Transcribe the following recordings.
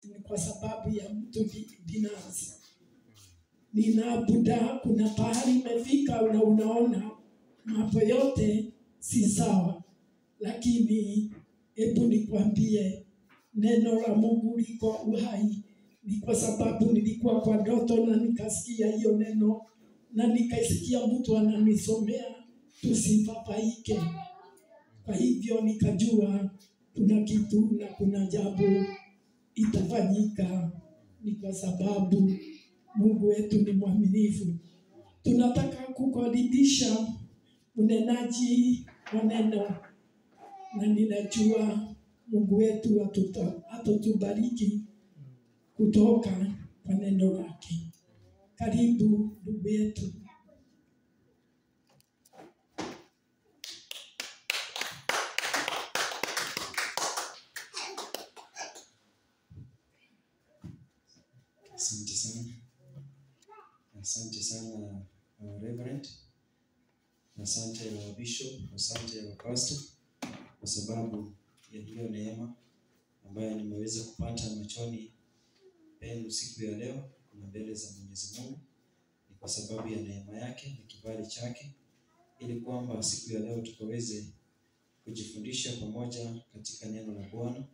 ni kwa sababu ya mtu binafsi. Ninabuda, kuna pahali imefika na unaona mambo yote si sawa, lakini hebu nikwambie neno la Mungu liko uhai. Ni kwa sababu nilikuwa kwa ndoto na nikasikia hiyo neno na nikaisikia mtu ananisomea tusipapaike. Kwa hivyo nikajua kuna kitu na kuna jambo itafanyika. Ni kwa sababu Mungu wetu ni mwaminifu. Tunataka kukaribisha unenaji wa neno, na ninajua Mungu wetu atatubariki kutoka kwa neno lake. Karibu ndugu yetu. Asante sana. Asante sana Reverend. Asante Bishop, asante Pastor kwa sababu ya hiyo neema ambayo nimeweza kupata machoni penu siku ya leo na mbele za Mwenyezi Mungu. Ni kwa sababu ya neema yake na kibali chake, ili kwamba siku ya leo tukaweze kujifundisha pamoja katika neno la Bwana,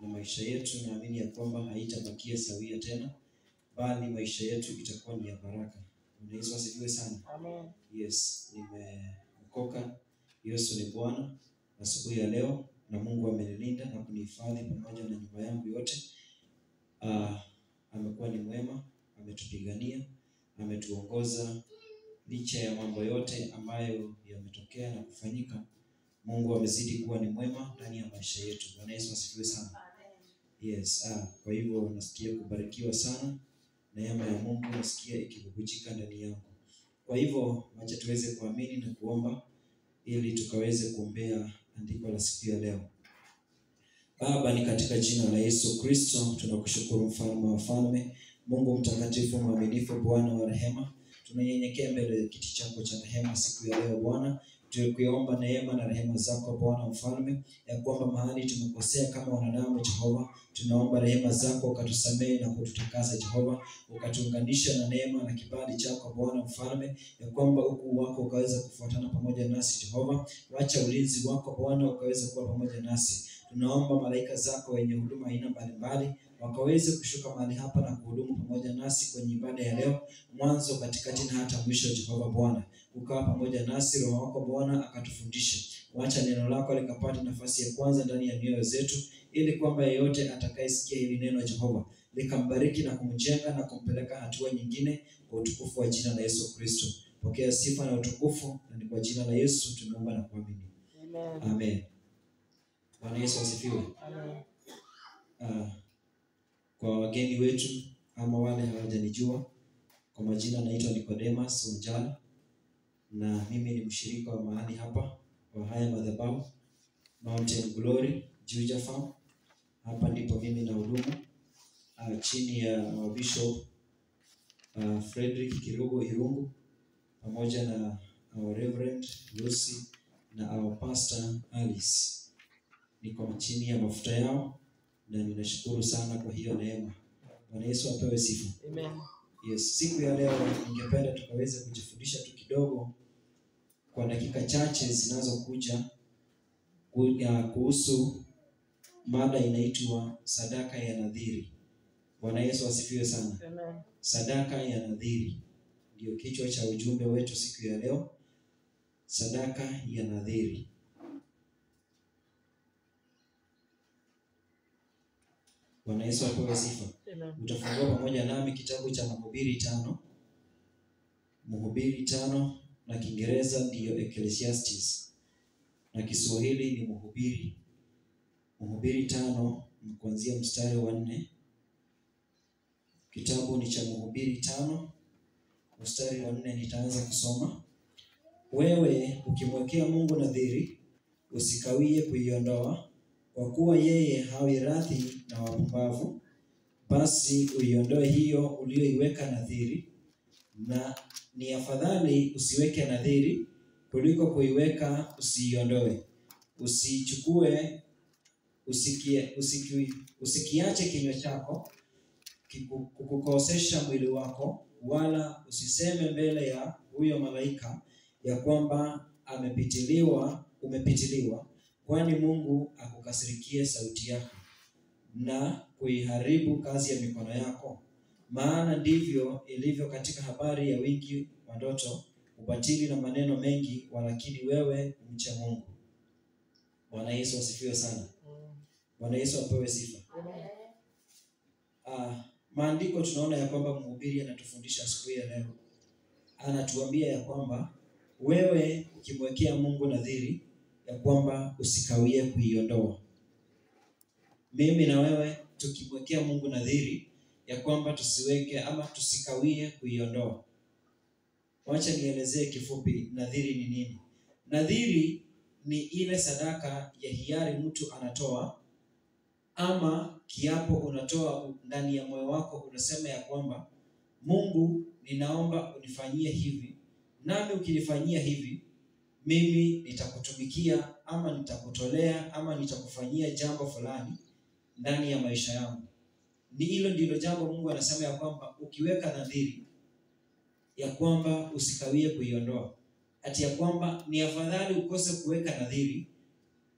na maisha yetu naamini ya kwamba haitabakia sawia tena, bali maisha yetu itakuwa ni ya baraka. Yesu asifiwe sana. Amen. Yes, nimeokoka. Yesu ni Bwana. Asubuhi ya leo na Mungu amenilinda na kunihifadhi pamoja na nyumba yangu yote. Amekuwa ni mwema, ametupigania, ametuongoza licha ya mambo yote ambayo yametokea na kufanyika. Mungu amezidi kuwa ni mwema ndani ya maisha yetu. Bwana Yesu asifiwe sana. Yes, kwa hivyo nasikia kubarikiwa sana. Neema ya Mungu nasikia ikibubujika ndani yangu. Kwa hivyo acha tuweze kuamini na kuomba ili tukaweze kuombea andiko la siku ya leo. Baba, ni katika jina la Yesu Kristo tunakushukuru, mfalme wa wafalme, Mungu mtakatifu mwaminifu, Bwana wa rehema. Tunanyenyekea mbele ya kiti chako cha rehema siku ya leo Bwana, tukiomba neema na rehema zako Bwana mfalme, ya kwamba mahali tumekosea kama wanadamu Jehova, tunaomba rehema zako ukatusamehe na kututakasa Jehova, ukatuunganisha na neema na kibali chako Bwana mfalme, ya kwamba ukuu wako ukaweza kufuatana pamoja nasi Jehova. Wacha ulinzi wako Bwana ukaweza kuwa pamoja nasi. Tunaomba malaika zako wenye huduma aina mbalimbali wakaweze kushuka mahali hapa na kuhudumu pamoja nasi kwenye ibada ya leo, mwanzo katikati na hata mwisho Jehova Bwana. Ukawa pamoja nasi, Roho wako Bwana akatufundishe. Wacha neno lako likapate nafasi ya kwanza ndani ya mioyo zetu, ili kwamba yeyote atakayesikia hili neno Jehova likambariki na kumjenga na kumpeleka hatua nyingine, kwa utukufu wa jina la Yesu Kristo. Pokea sifa na utukufu, na ni kwa jina la Yesu tumeomba na kuamini. Amen. Amen. Bwana Yesu asifiwe. Amen. Kwa wageni wetu ama wale hawajanijua, kwa majina naitwa Nicodemus Unjala, na mimi ni mshirika wa mahali hapa wa haya madhabahu Mountain Glory Juja Farm. Hapa ndipo mimi na hudumu chini ya Bishop Frederick Kirugo Irungu, pamoja na our Reverend Lucy na our Pastor Alice. Niko chini ya mafuta yao na ninashukuru sana kwa hiyo neema. Bwana Yesu apewe sifa. Amen. Yes, siku ya leo ningependa tukaweze kujifundisha tu kidogo kwa dakika chache zinazokuja kuhusu mada inaitwa sadaka ya nadhiri. Bwana Yesu asifiwe sana. Amen. Sadaka ya nadhiri ndio kichwa cha ujumbe wetu siku ya leo. Sadaka ya nadhiri. Bwana Yesu apewe sifa. Amen. Utafungua pamoja nami kitabu cha Mhubiri 5. Mhubiri 5 na Kiingereza ndio Ecclesiastes na Kiswahili ni Mhubiri. Mhubiri 5 kuanzia mstari wa 4. Kitabu ni cha Mhubiri 5 mstari wa 4, nitaanza kusoma. Wewe ukimwekea Mungu nadhiri, usikawie kuiondoa, kwa kuwa yeye hawi radhi na wapumbavu. Basi uiondoe hiyo ulioiweka nadhiri, na ni afadhali usiweke nadhiri kuliko kuiweka usiiondoe. Usichukue usikiache kinywa chako kukukosesha mwili wako, wala usiseme mbele ya huyo malaika ya kwamba umepitiliwa, kwani Mungu akukasirikie sauti yako na kuiharibu kazi ya mikono yako. Maana ndivyo ilivyo katika habari ya wingi wa ndoto, ubatili na maneno mengi, walakini wewe mcha Mungu. Bwana Yesu asifiwe sana. Bwana Yesu apewe sifa. Maandiko tunaona ya kwamba mhubiri anatufundisha siku ya leo. Anatuambia ya kwamba wewe ukimwekea Mungu nadhiri ya kwamba usikawie kuiondoa. Mimi na wewe tukimwekea Mungu nadhiri ya kwamba tusikawie kuiondoa. Wacha nielezee kifupi nadhiri ni nini. Nadhiri ni ile sadaka ya hiari mtu anatoa, ama kiapo unatoa ndani ya moyo wako, unasema ya kwamba Mungu, ninaomba unifanyie hivi, nami ukinifanyia hivi mimi nitakutumikia, ama nitakutolea, ama nitakufanyia jambo fulani ndani ya maisha yangu. Ni hilo ndilo jambo Mungu anasema ya kwamba ukiweka nadhiri ya kwamba usikawie kuiondoa. Ati ya kwamba ni afadhali ukose kuweka nadhiri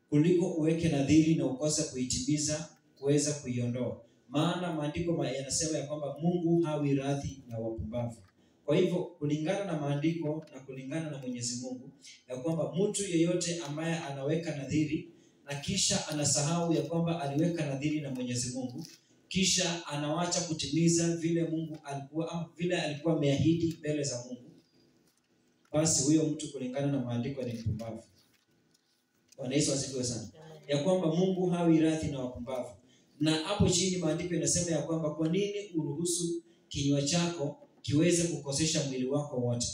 kuliko uweke nadhiri na ukose kuitimiza kuweza kuiondoa. Maana maandiko yanasema ya kwamba Mungu hawi radhi na wapumbavu. Kwa hivyo kulingana na maandiko na kulingana na Mwenyezi Mungu ya kwamba mtu yeyote ambaye anaweka nadhiri na kisha anasahau ya kwamba aliweka nadhiri na Mwenyezi Mungu, kisha anawacha kutimiza vile Mungu alikuwa ameahidi mbele za Mungu, basi huyo mtu kulingana na maandiko ni mpumbavu. Bwana Yesu asifiwe sana. Ya kwamba Mungu hawi radhi na wapumbavu. Na hapo chini maandiko yanasema ya kwamba kwa nini uruhusu kinywa chako kiweze kukosesha mwili wako wote?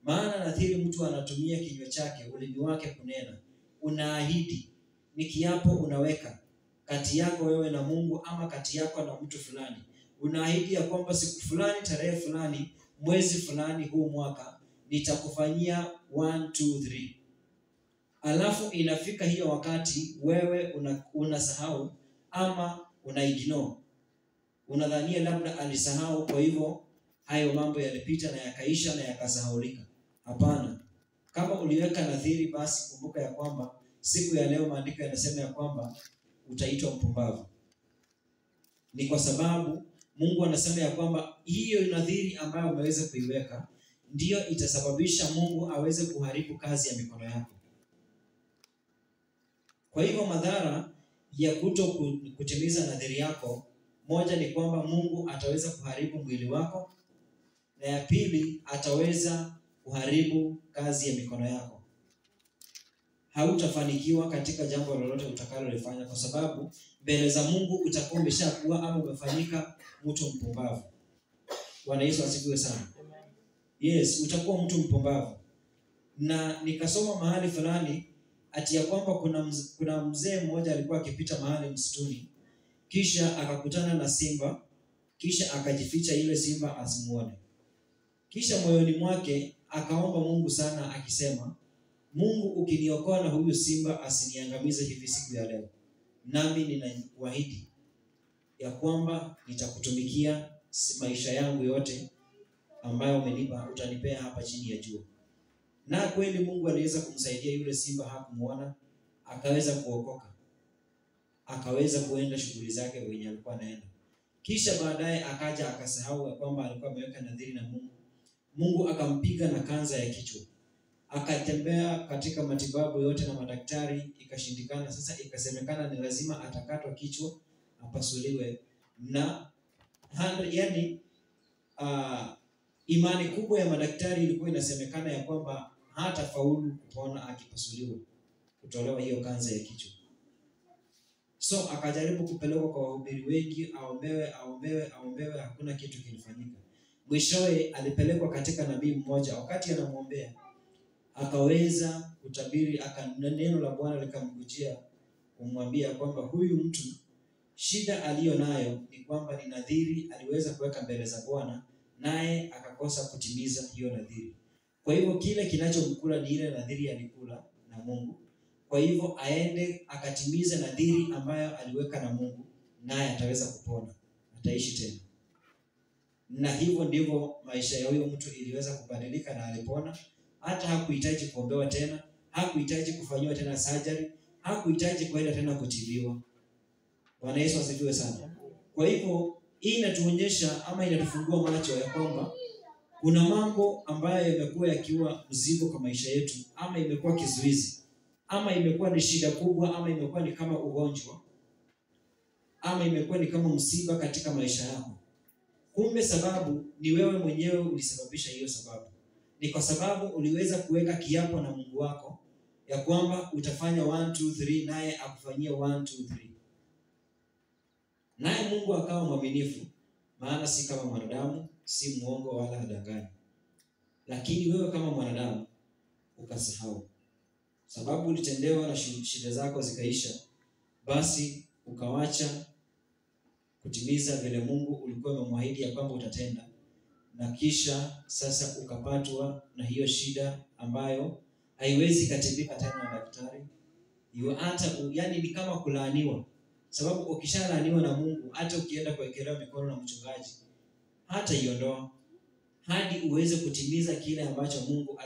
Maana nadhiri mtu anatumia kinywa chake, ulimi wake kunena. Unaahidi, ni kiapo unaweka kati yako wewe na Mungu, ama kati yako na mtu fulani. Unaahidi ya kwamba siku fulani, tarehe fulani, mwezi fulani, huu mwaka nitakufanyia 1, 2, 3. Alafu inafika hiyo wakati wewe unasahau ama unaignore. Unadhania labda alisahau, kwa hivyo hayo mambo yalipita na yakaisha na yakasahaulika. Hapana. Kama uliweka nadhiri, basi kumbuka ya kwamba siku ya leo maandiko yanasema ya kwamba utaitwa mpumbavu. Ni kwa sababu Mungu anasema ya kwamba hiyo nadhiri ambayo umeweza kuiweka ndiyo itasababisha Mungu aweze kuharibu kazi ya mikono yako. Kwa hivyo madhara ya kutimiza nadhiri yako, moja ni kwamba Mungu ataweza kuharibu mwili wako, na ya pili ataweza kuharibu kazi ya mikono yako. Hautafanikiwa katika jambo lolote utakalolifanya, kwa sababu mbele za Mungu utakuwa umeshakuwa ama umefanyika mtu mpumbavu. Bwana Yesu asifiwe sana. Yes, utakuwa mtu mpumbavu. Na nikasoma mahali fulani ati ya kwamba kuna mzee mmoja alikuwa akipita mahali msituni, kisha akakutana na simba, kisha akajificha ile simba asimuone. Kisha moyoni mwake akaomba Mungu sana akisema, Mungu, ukiniokoa na huyu simba asiniangamize hivi siku ya leo, nami ninakuahidi ya kwamba nitakutumikia maisha yangu yote ambayo umenipa, utanipea hapa chini ya jua. Na kweli Mungu aliweza kumsaidia yule simba, hakumuona, akaweza kuokoka, akaweza kuenda shughuli zake wenye alikuwa anaenda. Kisha baadaye akaja akasahau ya kwamba alikuwa ameweka nadhiri na Mungu. Mungu akampiga na kanza ya kichwa. Akatembea katika matibabu yote na madaktari, ikashindikana. Sasa ikasemekana ni lazima atakatwa kichwa, apasuliwe. Na imani kubwa ya madaktari ilikuwa inasemekana ya kwamba hata faulu kupona akipasuliwa, kutolewa hiyo kanza ya kichwa. So akajaribu kupelekwa kwa wahubiri wengi, aombewe, hakuna kitu kilifanyika. Mwishowe alipelekwa katika nabii mmoja. Wakati anamwombea akaweza kutabiri, neno la Bwana likamkujia kumwambia kwamba huyu mtu shida aliyo nayo ni kwamba ni nadhiri aliweza kuweka mbele za Bwana, naye akakosa kutimiza hiyo nadhiri. Kwa hivyo kile kinachomkula ni ile nadhiri alikula na Mungu. Kwa hivyo aende akatimize nadhiri ambayo aliweka na Mungu, naye ataweza kupona, ataishi tena. Na hivyo ndivyo maisha ya huyo mtu iliweza kubadilika, na alipona. Hata hakuhitaji kuombewa tena, hakuhitaji kufanyiwa tena surgery, hakuhitaji kwenda tena kutibiwa. Bwana Yesu asifiwe sana. Kwa hivyo hii inatuonyesha ama inatufungua macho ya kwamba kuna mambo ambayo yamekuwa yakiwa mzigo kwa maisha yetu, ama imekuwa kizuizi, ama imekuwa ni shida kubwa, ama imekuwa ni kama ugonjwa, ama imekuwa ni kama msiba katika maisha yako. Kumbe sababu ni wewe mwenyewe ulisababisha hiyo sababu. Ni kwa sababu uliweza kuweka kiapo na Mungu wako ya kwamba utafanya 1 2 3, naye akufanyia 1 2 3. Naye Mungu akawa mwaminifu, maana si kama mwanadamu, si muongo wala hadanganyi. Lakini wewe kama mwanadamu ukasahau. Sababu ulitendewa na shida zako zikaisha, basi ukawacha kutimiza vile Mungu ulikuwa umemwahidi ya kwamba utatenda, na kisha sasa ukapatwa na hiyo shida ambayo haiwezi katibika tena na daktari. Hiyo hata yani ni kama kulaaniwa. Sababu ukishalaaniwa na Mungu, hata ukienda kuwekelewa mikono na mchungaji, hata iondoa hadi uweze kutimiza kile ambacho Mungu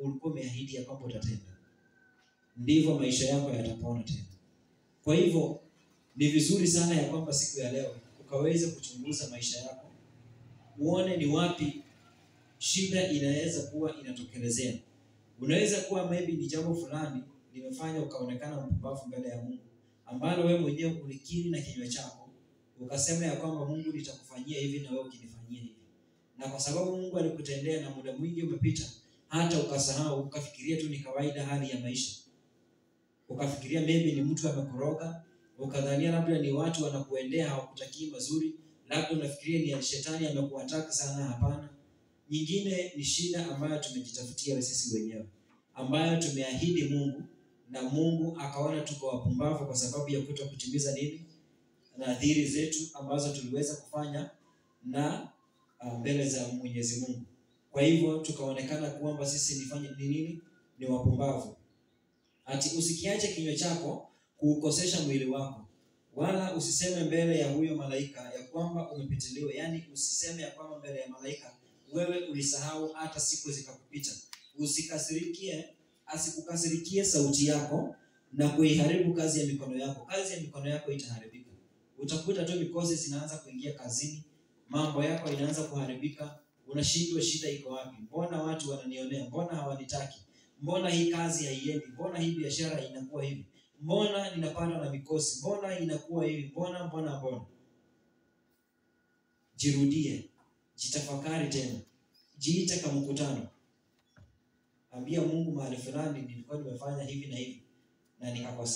ulikuwa umeahidi ya kwamba utatenda, ndivyo maisha yako yatapona tena. Kwa hivyo ni vizuri sana ya kwamba siku ya leo ukaweze kuchunguza maisha yako, uone ni wapi shida inaweza kuwa inatokelezea. Unaweza kuwa maybe ni jambo fulani limefanya ukaonekana mpumbavu mbele ya Mungu, ambalo wewe mwenyewe ulikiri na kinywa chako ukasema ya kwamba Mungu nitakufanyia hivi na wewe ukinifanyia hivi. Na kwa sababu Mungu alikutendea na muda mwingi umepita, hata ukasahau, ukafikiria tu ni kawaida hali ya maisha. Ukafikiria maybe ni mtu amekuroga, ukadhania labda ni watu wanakuendea hawakutakii mazuri, labda unafikiria ni shetani amekuattack sana. Hapana. Nyingine ni shida ambayo tumejitafutia sisi wenyewe, ambayo tumeahidi Mungu, na Mungu akaona tuko wapumbavu kwa sababu ya kutokutimiza nini? Nadhiri zetu ambazo tuliweza kufanya na mbele za Mwenyezi Mungu. Kwa hivyo tukaonekana kwamba sisi nifanye nini? Ni wapumbavu. Ati usikiache kinywa chako kuukosesha mwili wako, wala usiseme mbele ya huyo malaika ya kwamba umepitiliwa. Yani usiseme ya kwamba mbele ya malaika wewe ulisahau hata siku zikakupita. Asikukasirikie sauti yako na kuiharibu kazi ya mikono yako. Kazi ya mikono yako itaharibika. Utakuta tu mikosi zinaanza kuingia kazini, mambo yako inaanza kuharibika. Unashindwa shida iko wapi? Mbona watu wananionea? Mbona hawanitaki? Mbona hii kazi haiendi? Mbona hii biashara inakuwa hivi? Mbona ninapata na mikosi? Mbona inakuwa hivi? Mbona? Jirudie, jitafakari tena. Jiite kama mkutano. Ambia Mungu mahali fulani nilikuwa nimefanya hivi na hivi na nikakosea.